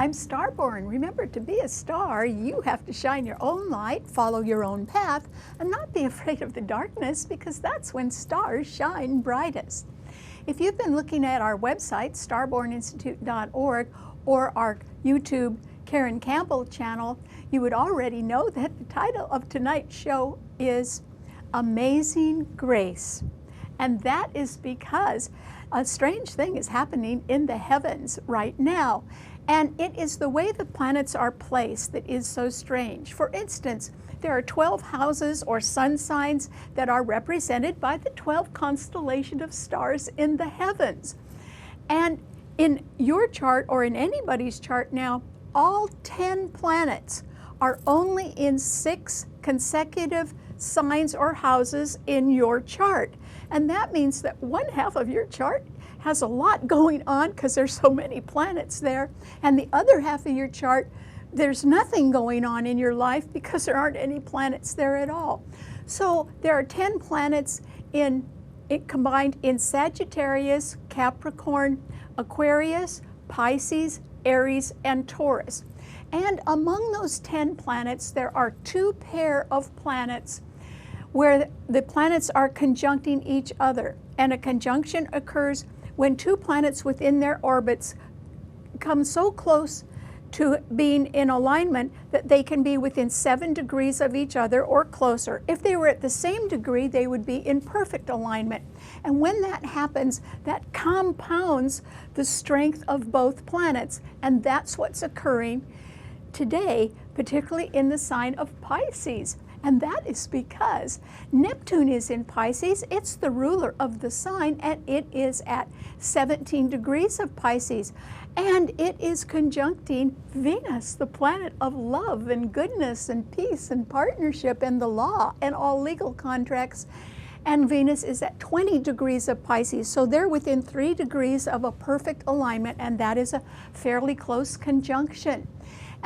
I'm Starborn. Remember, to be a star, you have to shine your own light, follow your own path, and not be afraid of the darkness, because that's when stars shine brightest. If you've been looking at our website, starborninstitute.org, or our YouTube Karen Campbell channel, you would already know that the title of tonight's show is Amazing Grace. And that is because a strange thing is happening in the heavens right now. And it is the way the planets are placed that is so strange. For instance, there are 12 houses or sun signs that are represented by the 12 constellation of stars in the heavens. And in your chart, or in anybody's chart now, all 10 planets are only in 6 consecutive signs or houses in your chart. And that means that one half of your chart has a lot going on because there's so many planets there, and the other half of your chart, there's nothing going on in your life because there aren't any planets there at all. So there are 10 planets combined in Sagittarius, Capricorn, Aquarius, Pisces, Aries, and Taurus. And among those 10 planets, there are 2 pair of planets where the planets are conjuncting each other. And a conjunction occurs when 2 planets within their orbits come so close to being in alignment that they can be within 7 degrees of each other or closer. If they were at the same degree, they would be in perfect alignment. And when that happens, that compounds the strength of both planets. And that's what's occurring today, particularly in the sign of Pisces. And that is because Neptune is in Pisces. It's the ruler of the sign, and it is at 17 degrees of Pisces. And it is conjuncting Venus, the planet of love and goodness and peace and partnership and the law and all legal contracts. And Venus is at 20 degrees of Pisces. So they're within 3 degrees of a perfect alignment, and that is a fairly close conjunction.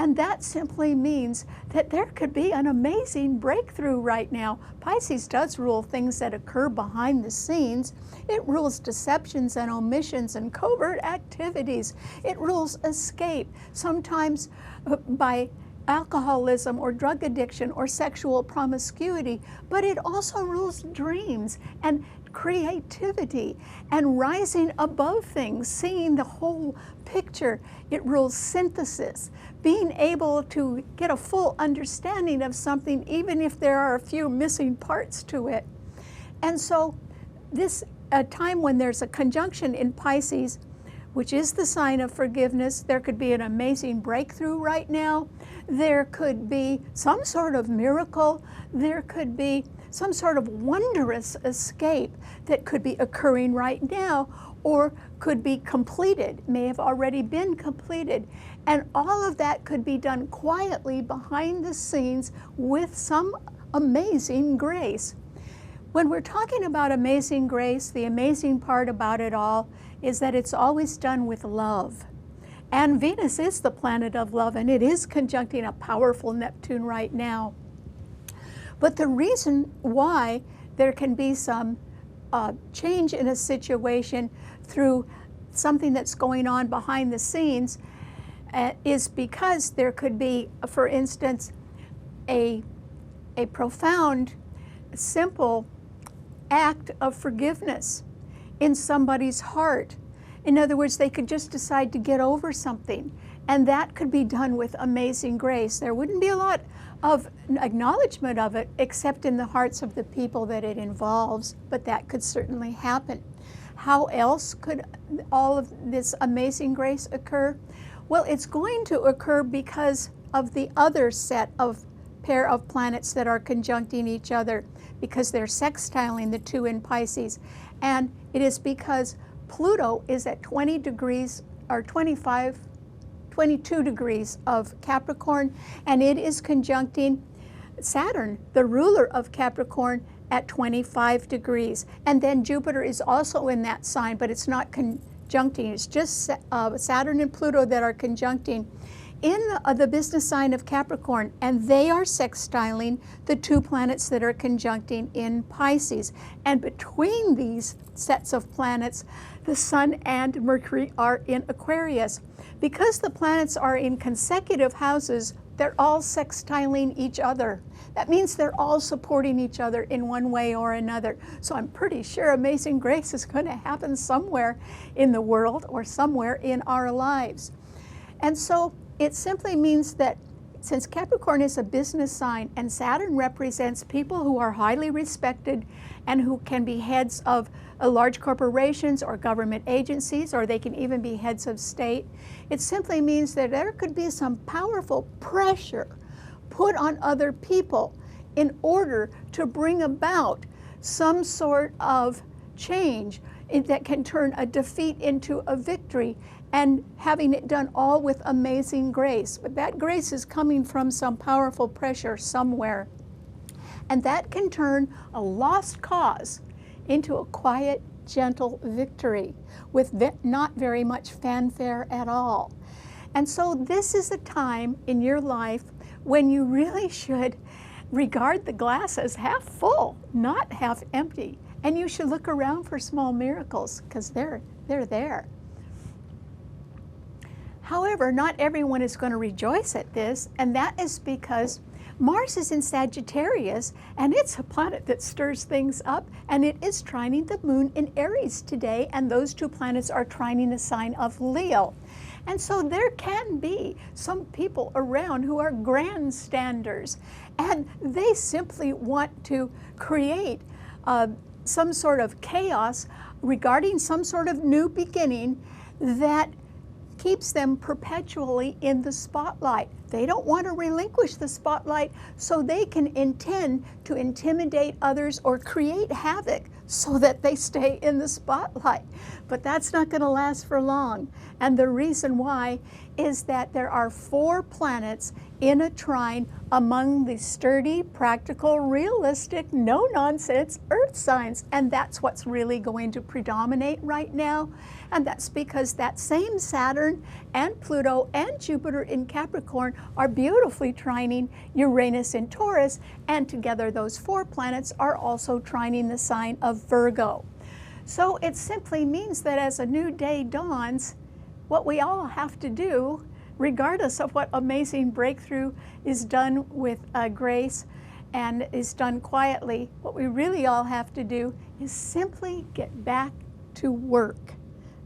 And that simply means that there could be an amazing breakthrough right now. Pisces does rule things that occur behind the scenes. It rules deceptions and omissions and covert activities. It rules escape, sometimes by alcoholism or drug addiction or sexual promiscuity, but it also rules dreams and creativity and rising above things, seeing the whole picture. It rules synthesis, being able to get a full understanding of something even if there are a few missing parts to it. And so this a time when there's a conjunction in Pisces, which is the sign of forgiveness, there could be an amazing breakthrough right now. There could be some sort of miracle. There could be some sort of wondrous escape that could be occurring right now, or could be completed, may have already been completed. And all of that could be done quietly behind the scenes with some amazing grace. When we're talking about amazing grace, the amazing part about it all is that it's always done with love. And Venus is the planet of love, and it is conjuncting a powerful Neptune right now. But the reason why there can be some change in a situation through something that's going on behind the scenes is because there could be, for instance, a profound, simple act of forgiveness in somebody's heart. In other words, they could just decide to get over something, and that could be done with amazing grace. There wouldn't be a lot of acknowledgement of it except in the hearts of the people that it involves, but that could certainly happen. How else could all of this amazing grace occur? Well, it's going to occur because of the other set of pair of planets that are conjuncting each other, because they're sextiling the 2 in Pisces. And it is because Pluto is at 20 degrees or 22 degrees of Capricorn, and it is conjuncting Saturn, the ruler of Capricorn, at 25 degrees. And then Jupiter is also in that sign, but it's not conjuncting. It's just Saturn and Pluto that are conjuncting in the business sign of Capricorn, and they are sextiling the two planets that are conjuncting in Pisces. And between these sets of planets, the Sun and Mercury are in Aquarius. Because the planets are in consecutive houses, they're all sextiling each other. That means they're all supporting each other in one way or another. So I'm pretty sure amazing grace is going to happen somewhere in the world or somewhere in our lives. And so it simply means that since Capricorn is a business sign and Saturn represents people who are highly respected and who can be heads of large corporations or government agencies, or they can even be heads of state, it simply means that there could be some powerful pressure put on other people in order to bring about some sort of change that can turn a defeat into a victory, and having it done all with amazing grace. But that grace is coming from some powerful pressure somewhere. And that can turn a lost cause into a quiet, gentle victory with not very much fanfare at all. And so this is a time in your life when you really should regard the glass as half full, not half empty. And you should look around for small miracles, because they're there. However, not everyone is going to rejoice at this, and that is because Mars is in Sagittarius, and it's a planet that stirs things up, and it is trining the moon in Aries today, and those two planets are trining the sign of Leo. And so there can be some people around who are grandstanders, and they simply want to create some sort of chaos regarding some sort of new beginning that keeps them perpetually in the spotlight. They don't want to relinquish the spotlight, so they can intend to intimidate others or create havoc so that they stay in the spotlight. But that's not going to last for long. And the reason why is that there are 4 planets in a trine among the sturdy, practical, realistic, no-nonsense earth signs. And that's what's really going to predominate right now. And that's because that same Saturn and Pluto and Jupiter in Capricorn are beautifully trining Uranus in Taurus, and together those 4 planets are also trining the sign of Virgo. So it simply means that as a new day dawns, what we all have to do, regardless of what amazing breakthrough is done with grace and is done quietly, what we really all have to do is simply get back to work.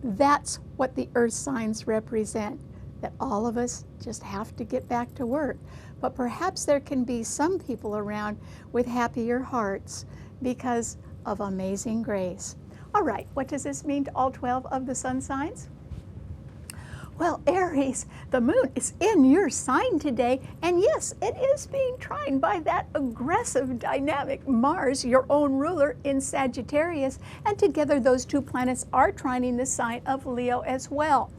That's what the earth signs represent, that all of us just have to get back to work. But perhaps there can be some people around with happier hearts because of amazing grace. All right, what does this mean to all 12 of the sun signs? Well, Aries, the moon is in your sign today, and yes, it is being trined by that aggressive, dynamic Mars, your own ruler, in Sagittarius, and together those 2 planets are trining the sign of Leo as well.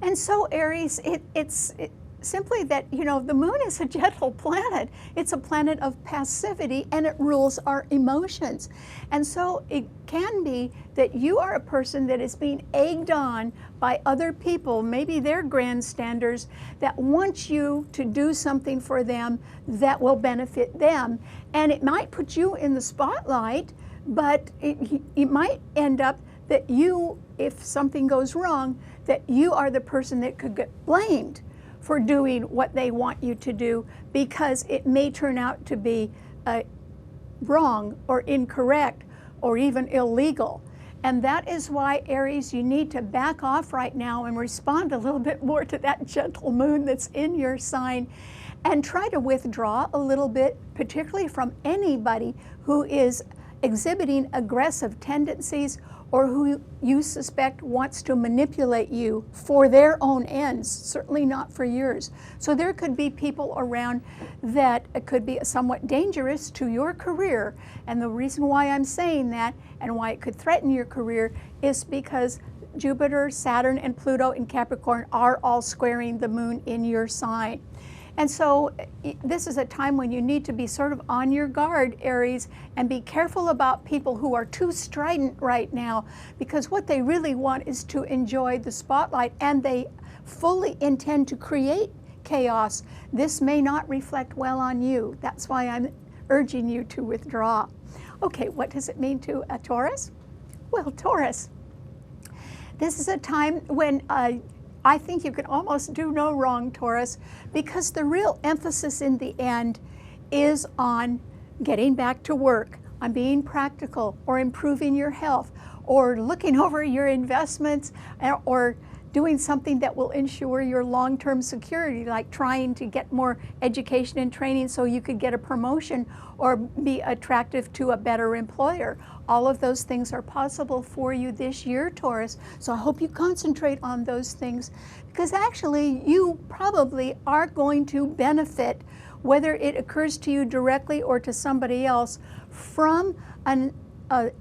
And so, Aries, it's simply that, you know, the moon is a gentle planet. It's a planet of passivity, and it rules our emotions. And so it can be that you are a person that is being egged on by other people, maybe they're grandstanders, that want you to do something for them that will benefit them. And it might put you in the spotlight, but it might end up that you, if something goes wrong, that you are the person that could get blamed for doing what they want you to do, because it may turn out to be wrong or incorrect or even illegal. And that is why, Aries, you need to back off right now and respond a little bit more to that gentle moon that's in your sign, and try to withdraw a little bit, particularly from anybody who is exhibiting aggressive tendencies or who you suspect wants to manipulate you for their own ends, certainly not for yours. So there could be people around that could be somewhat dangerous to your career. And the reason why I'm saying that and why it could threaten your career is because Jupiter, Saturn, and Pluto in Capricorn are all squaring the moon in your sign. And so this is a time when you need to be sort of on your guard, Aries, and be careful about people who are too strident right now, because what they really want is to enjoy the spotlight, and they fully intend to create chaos. This may not reflect well on you. That's why I'm urging you to withdraw. Okay, what does it mean to a Taurus? Well, Taurus, this is a time when I think you can almost do no wrong, Taurus, because the real emphasis in the end is on getting back to work, on being practical, or improving your health, or looking over your investments, or doing something that will ensure your long-term security, like trying to get more education and training so you could get a promotion or be attractive to a better employer. All of those things are possible for you this year, Taurus. So I hope you concentrate on those things, because actually you probably are going to benefit, whether it occurs to you directly or to somebody else, from an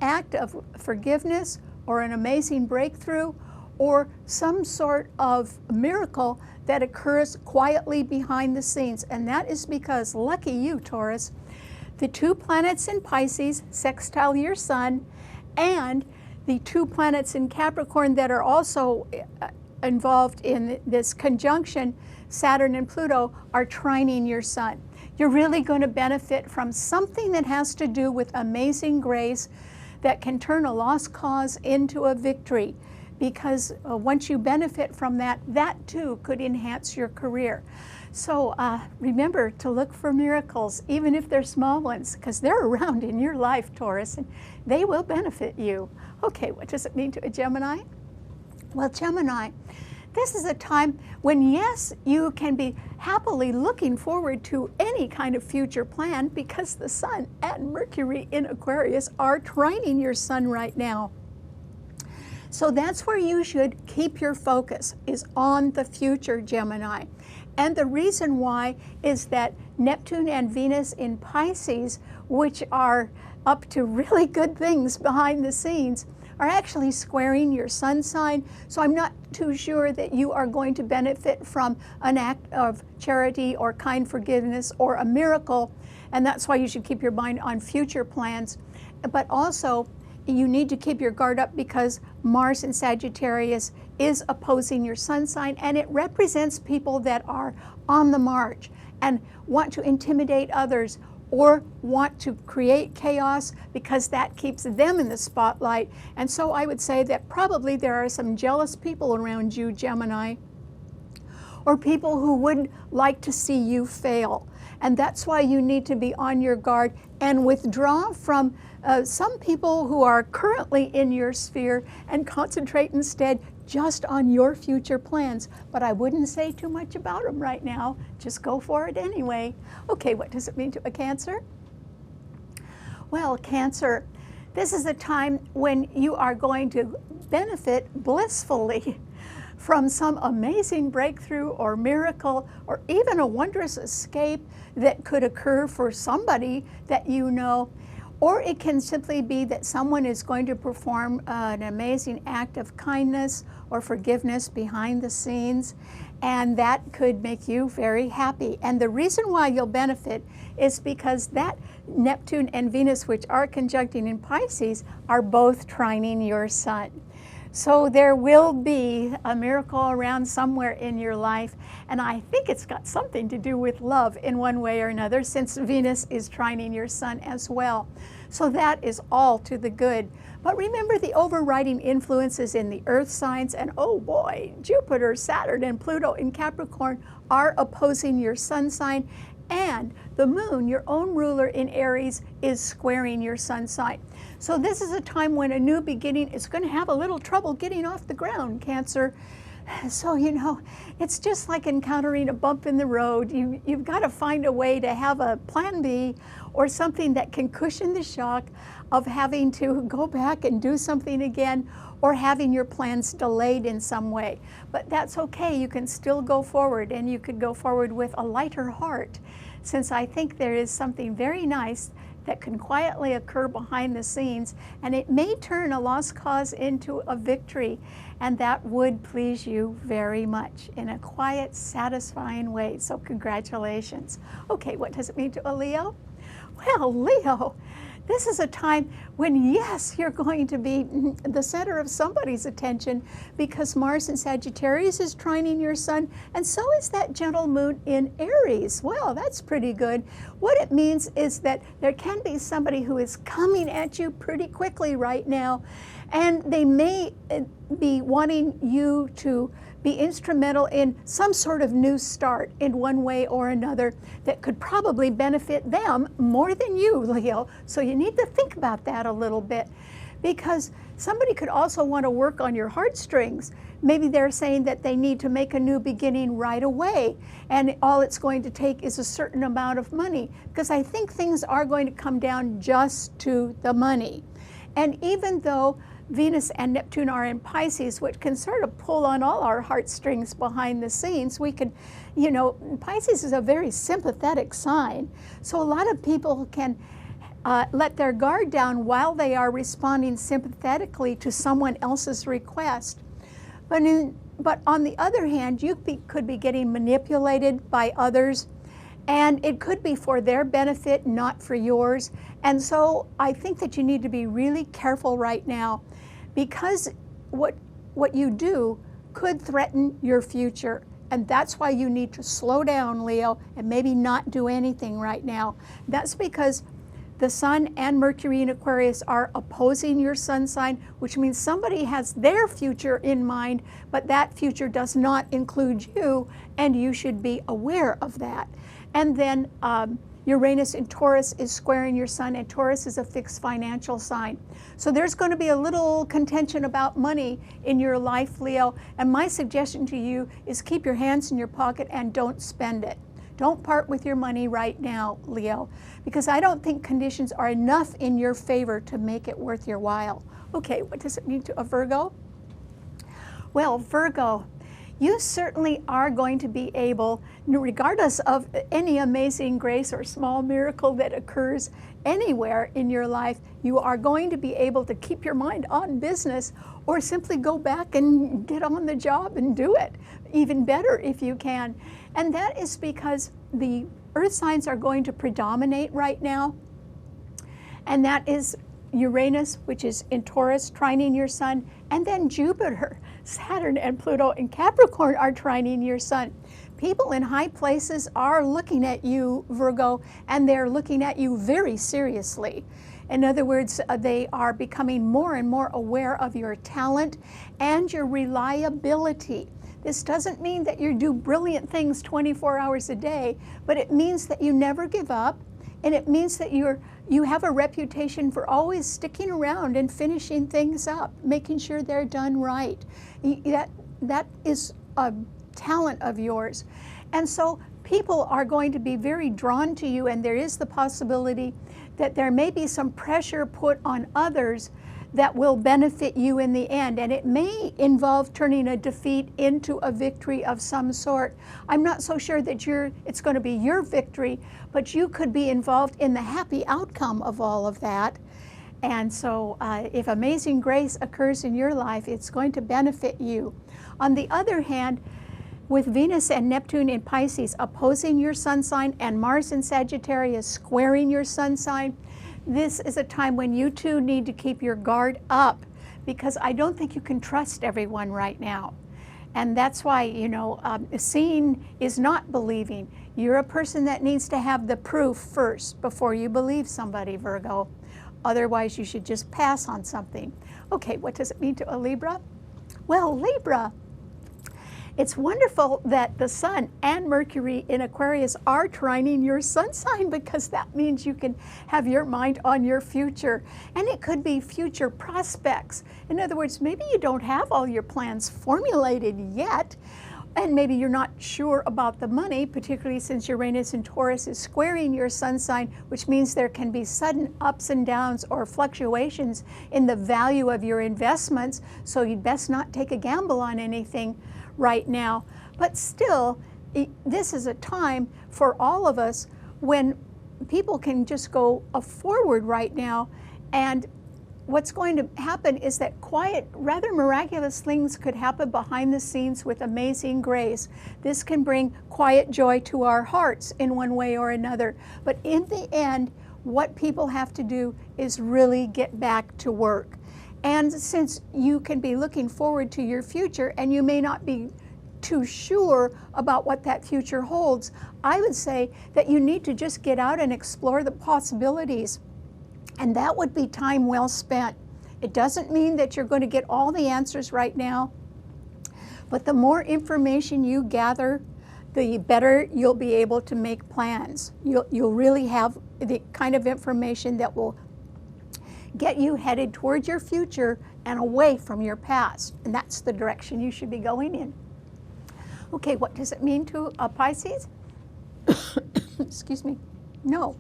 act of forgiveness or an amazing breakthrough, or some sort of miracle that occurs quietly behind the scenes. And that is because, lucky you, Taurus, the 2 planets in Pisces sextile your sun, and the 2 planets in Capricorn that are also involved in this conjunction, Saturn and Pluto, are trining your sun. You're really going to benefit from something that has to do with amazing grace that can turn a lost cause into a victory. Because once you benefit from that, that too could enhance your career. So remember to look for miracles, even if they're small ones, because they're around in your life, Taurus, and they will benefit you. Okay, what does it mean to a Gemini? Well, Gemini, this is a time when, yes, you can be happily looking forward to any kind of future plan, because the Sun and Mercury in Aquarius are trining your Sun right now. So that's where you should keep your focus, is on the future, Gemini. And the reason why is that Neptune and Venus in Pisces, which are up to really good things behind the scenes, are actually squaring your sun sign. So I'm not too sure that you are going to benefit from an act of charity or kind forgiveness or a miracle. And that's why you should keep your mind on future plans. But also, you need to keep your guard up, because Mars in Sagittarius is opposing your sun sign, and it represents people that are on the march and want to intimidate others or want to create chaos, because that keeps them in the spotlight. And so I would say that probably there are some jealous people around you, Gemini, or people who would like to see you fail. And that's why you need to be on your guard and withdraw from some people who are currently in your sphere, and concentrate instead just on your future plans. But I wouldn't say too much about them right now. Just go for it anyway. Okay, what does it mean to a Cancer? Well, Cancer, this is a time when you are going to benefit blissfully from some amazing breakthrough or miracle, or even a wondrous escape that could occur for somebody that you know. Or it can simply be that someone is going to perform an amazing act of kindness or forgiveness behind the scenes, and that could make you very happy. And the reason why you'll benefit is because that Neptune and Venus, which are conjuncting in Pisces, are both trining your sun. So there will be a miracle around somewhere in your life, and I think it's got something to do with love in one way or another, since Venus is trining your sun as well. So that is all to the good. But remember, the overriding influences in the earth signs, and oh boy, Jupiter, Saturn, and Pluto in Capricorn are opposing your sun sign, and the moon, your own ruler in Aries, is squaring your sun sign. So this is a time when a new beginning is going to have a little trouble getting off the ground, Cancer. So, you know, it's just like encountering a bump in the road. You've got to find a way to have a plan B, or something that can cushion the shock of having to go back and do something again, or having your plans delayed in some way. But that's okay. You can still go forward, and you could go forward with a lighter heart, since I think there is something very nice that can quietly occur behind the scenes, and it may turn a lost cause into a victory, and that would please you very much in a quiet, satisfying way. So congratulations. Okay, what does it mean to a Leo? Well, Leo, this is a time when, yes, you're going to be the center of somebody's attention, because Mars in Sagittarius is trining your sun, and so is that gentle moon in Aries. Well, that's pretty good. What it means is that there can be somebody who is coming at you pretty quickly right now, and they may be wanting you to be instrumental in some sort of new start in one way or another that could probably benefit them more than you, Leo. So you need to think about that a little bit, because somebody could also want to work on your heartstrings. Maybe they're saying that they need to make a new beginning right away, and all it's going to take is a certain amount of money, because I think things are going to come down just to the money. And even though Venus and Neptune are in Pisces, which can sort of pull on all our heartstrings behind the scenes. We could, you know, Pisces is a very sympathetic sign. So a lot of people can let their guard down while they are responding sympathetically to someone else's request. But on the other hand, you could be getting manipulated by others, and it could be for their benefit, not for yours. And so I think that you need to be really careful right now, because what you do could threaten your future. And that's why you need to slow down, Leo, and maybe not do anything right now. That's because the Sun and Mercury in Aquarius are opposing your sun sign, which means somebody has their future in mind, but that future does not include you, and you should be aware of that. And then Uranus in Taurus is squaring your sun, and Taurus is a fixed financial sign. So there's going to be a little contention about money in your life, Leo. And my suggestion to you is keep your hands in your pocket and don't spend it. Don't part with your money right now, Leo, because I don't think conditions are enough in your favor to make it worth your while. Okay, what does it mean to a Virgo? Well, Virgo, you certainly are going to be able, regardless of any amazing grace or small miracle that occurs anywhere in your life, you are going to be able to keep your mind on business, or simply go back and get on the job and do it even better if you can. And that is because the earth signs are going to predominate right now, and that is Uranus, which is in Taurus, trining your sun, and then Jupiter, Saturn, and Pluto in Capricorn are trining your sun. People in high places are looking at you, Virgo, and they're looking at you very seriously. In other words, they are becoming more and more aware of your talent and your reliability. This doesn't mean that you do brilliant things 24 hours a day, but it means that you never give up, and it means that you have a reputation for always sticking around and finishing things up, making sure they're done right. That is a talent of yours. And so people are going to be very drawn to you, and there is the possibility that there may be some pressure put on others that will benefit you in the end. And it may involve turning a defeat into a victory of some sort. I'm not so sure that it's going to be your victory, but you could be involved in the happy outcome of all of that. And so if amazing grace occurs in your life, it's going to benefit you. On the other hand, with Venus and Neptune in Pisces opposing your sun sign, and Mars in Sagittarius squaring your sun sign, this is a time when you two need to keep your guard up, because I don't think you can trust everyone right now. And that's why, you know, seeing is not believing. You're a person that needs to have the proof first before you believe somebody, Virgo. Otherwise, you should just pass on something. Okay, what does it mean to a Libra? Well, Libra, it's wonderful that the Sun and Mercury in Aquarius are trining your sun sign, because that means you can have your mind on your future. And it could be future prospects. In other words, maybe you don't have all your plans formulated yet, and maybe you're not sure about the money, particularly since Uranus in Taurus is squaring your sun sign, which means there can be sudden ups and downs or fluctuations in the value of your investments. So you'd best not take a gamble on anything right now. But still, this is a time for all of us when people can just go forward right now. And what's going to happen is that quiet, rather miraculous things could happen behind the scenes with amazing grace. This can bring quiet joy to our hearts in one way or another. But in the end, what people have to do is really get back to work. And since you can be looking forward to your future and you may not be too sure about what that future holds, I would say that you need to just get out and explore the possibilities. And that would be time well spent. It doesn't mean that you're going to get all the answers right now, but the more information you gather, the better you'll be able to make plans. You'll really have the kind of information that will get you headed towards your future and away from your past. And that's the direction you should be going in. Okay, what does it mean to a Pisces? Excuse me. No.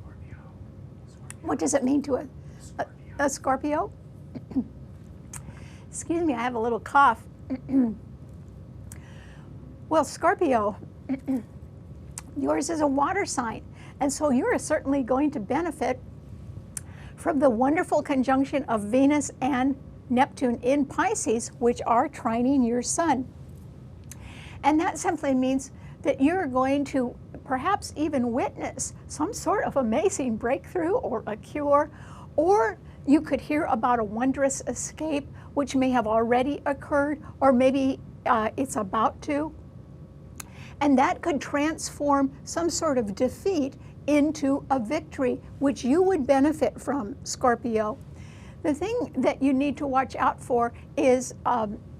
What does it mean to a Scorpio? Excuse me, I have a little cough. Well, Scorpio, yours is a water sign, and so you're certainly going to benefit from the wonderful conjunction of Venus and Neptune in Pisces, which are trining your sun. And that simply means that you're going to perhaps even witness some sort of amazing breakthrough or a cure, or you could hear about a wondrous escape which may have already occurred, or maybe it's about to. And that could transform some sort of defeat into a victory, which you would benefit from, Scorpio. The thing that you need to watch out for is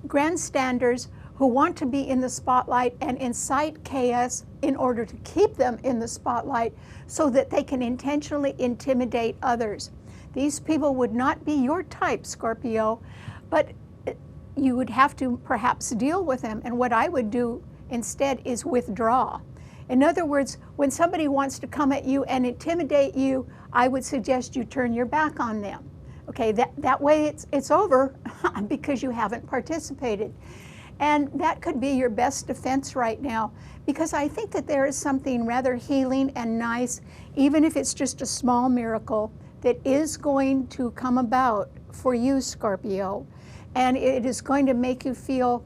grandstanders who want to be in the spotlight and incite chaos in order to keep them in the spotlight so that they can intentionally intimidate others. These people would not be your type, Scorpio, but you would have to perhaps deal with them. And what I would do instead is withdraw. In other words, when somebody wants to come at you and intimidate you, I would suggest you turn your back on them. Okay, that way it's over because you haven't participated. And that could be your best defense right now, because I think that there is something rather healing and nice, even if it's just a small miracle, that is going to come about for you, Scorpio. And it is going to make you feel,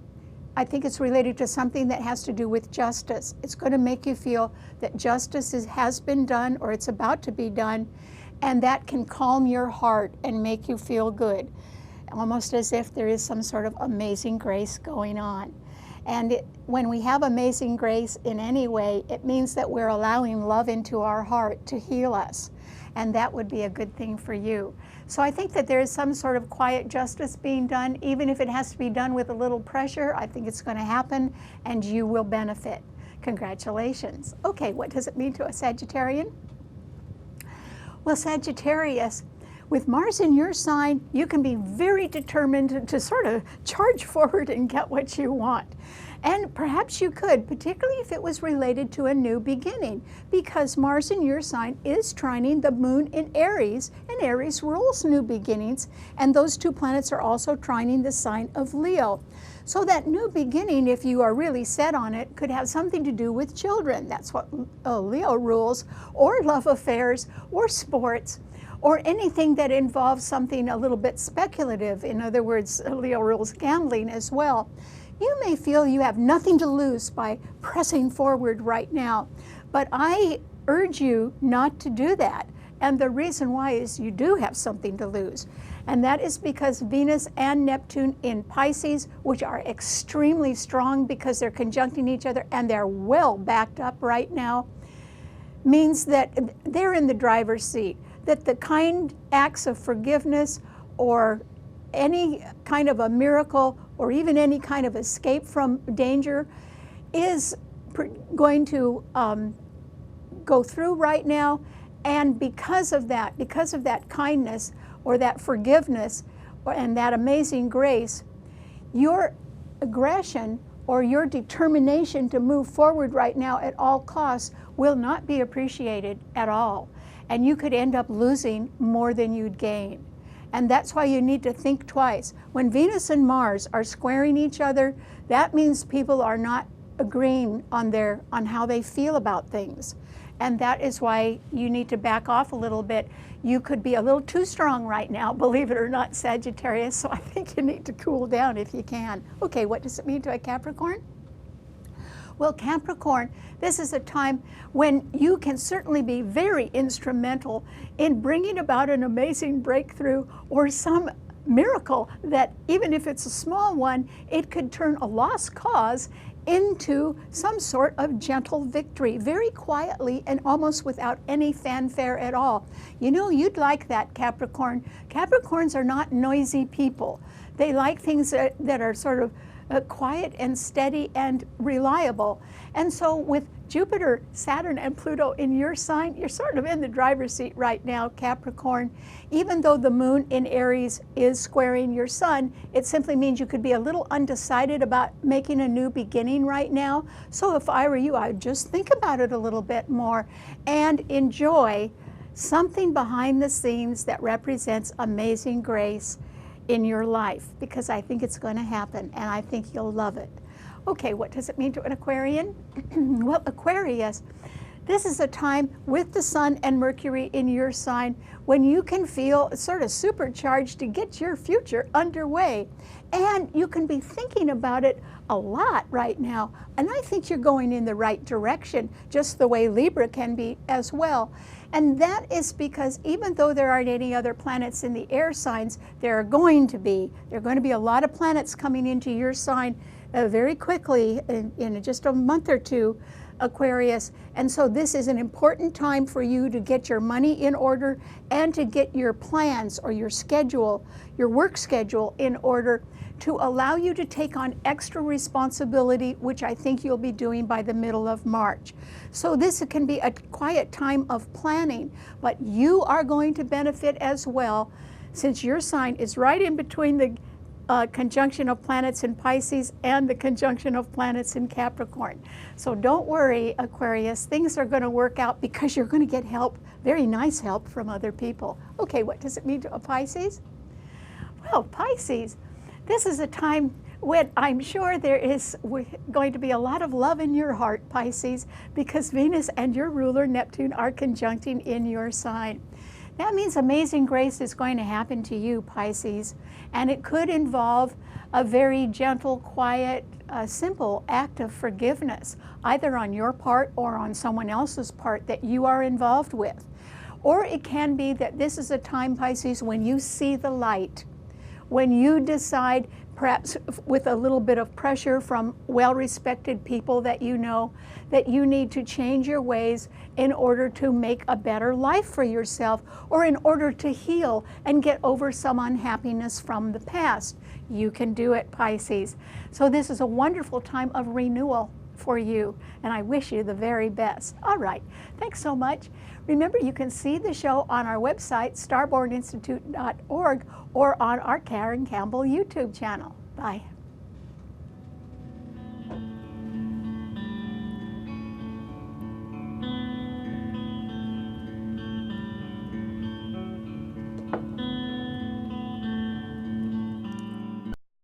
I think it's related to something that has to do with justice. It's going to make you feel that justice has been done, or it's about to be done, and that can calm your heart and make you feel good, almost as if there is some sort of amazing grace going on. And when we have amazing grace in any way, it means that we're allowing love into our heart to heal us. And that would be a good thing for you. So I think that there is some sort of quiet justice being done, even if it has to be done with a little pressure. I think it's going to happen, and you will benefit. Congratulations. Okay, what does it mean to a Sagittarian? Well, Sagittarius, with Mars in your sign, you can be very determined to sort of charge forward and get what you want. And perhaps you could, particularly if it was related to a new beginning, because Mars in your sign is trining the moon in Aries, and Aries rules new beginnings, and those two planets are also trining the sign of Leo. So that new beginning, if you are really set on it, could have something to do with children. That's what Leo rules, or love affairs, or sports, or anything that involves something a little bit speculative. In other words, Leo rules gambling as well. You may feel you have nothing to lose by pressing forward right now, but I urge you not to do that. And the reason why is you do have something to lose. And that is because Venus and Neptune in Pisces, which are extremely strong because they're conjuncting each other and they're well backed up right now, means that they're in the driver's seat. That the kind acts of forgiveness or any kind of a miracle or even any kind of escape from danger is going to go through right now. And because of that kindness or that forgiveness and that amazing grace, your aggression or your determination to move forward right now at all costs will not be appreciated at all. And you could end up losing more than you'd gain. And that's why you need to think twice. When Venus and Mars are squaring each other, that means people are not agreeing on how they feel about things. And that is why you need to back off a little bit. You could be a little too strong right now, believe it or not, Sagittarius, so I think you need to cool down if you can. Okay, what does it mean to a Capricorn? Well, Capricorn, this is a time when you can certainly be very instrumental in bringing about an amazing breakthrough or some miracle that, even if it's a small one, it could turn a lost cause into some sort of gentle victory, very quietly and almost without any fanfare at all. You know, you'd like that, Capricorn. Capricorns are not noisy people. They like things that are sort of quiet and steady and reliable. And so with Jupiter, Saturn, and Pluto in your sign, you're sort of in the driver's seat right now, Capricorn. Even though the moon in Aries is squaring your sun, it simply means you could be a little undecided about making a new beginning right now. So if I were you, I would just think about it a little bit more and enjoy something behind the scenes that represents amazing grace in your life, because I think it's going to happen and I think you'll love it. Okay, what does it mean to an Aquarian? Well, Aquarius, this is a time with the Sun and Mercury in your sign when you can feel sort of supercharged to get your future underway. And you can be thinking about it a lot right now. And I think you're going in the right direction, just the way Libra can be as well. And that is because even though there aren't any other planets in the air signs, there are going to be a lot of planets coming into your sign very quickly in just a month or two, Aquarius. And so this is an important time for you to get your money in order and to get your plans or your schedule, your work schedule in order to allow you to take on extra responsibility, which I think you'll be doing by the middle of March. So this can be a quiet time of planning, but you are going to benefit as well, since your sign is right in between the conjunction of planets in Pisces and the conjunction of planets in Capricorn. So don't worry, Aquarius, things are going to work out because you're going to get help, very nice help from other people. Okay, what does it mean to a Pisces? Well, Pisces, this is a time when I'm sure there is going to be a lot of love in your heart, Pisces, because Venus and your ruler, Neptune, are conjuncting in your sign. That means amazing grace is going to happen to you, Pisces, and it could involve a very gentle, quiet, simple act of forgiveness, either on your part or on someone else's part that you are involved with. Or it can be that this is a time, Pisces, when you see the light, when you decide, perhaps with a little bit of pressure from well-respected people that you know, that you need to change your ways in order to make a better life for yourself, or in order to heal and get over some unhappiness from the past. You can do it, Pisces. So this is a wonderful time of renewal for you, and I wish you the very best. All right, thanks so much. Remember, you can see the show on our website, starborninstitute.org, or on our Karen Campbell YouTube channel. Bye.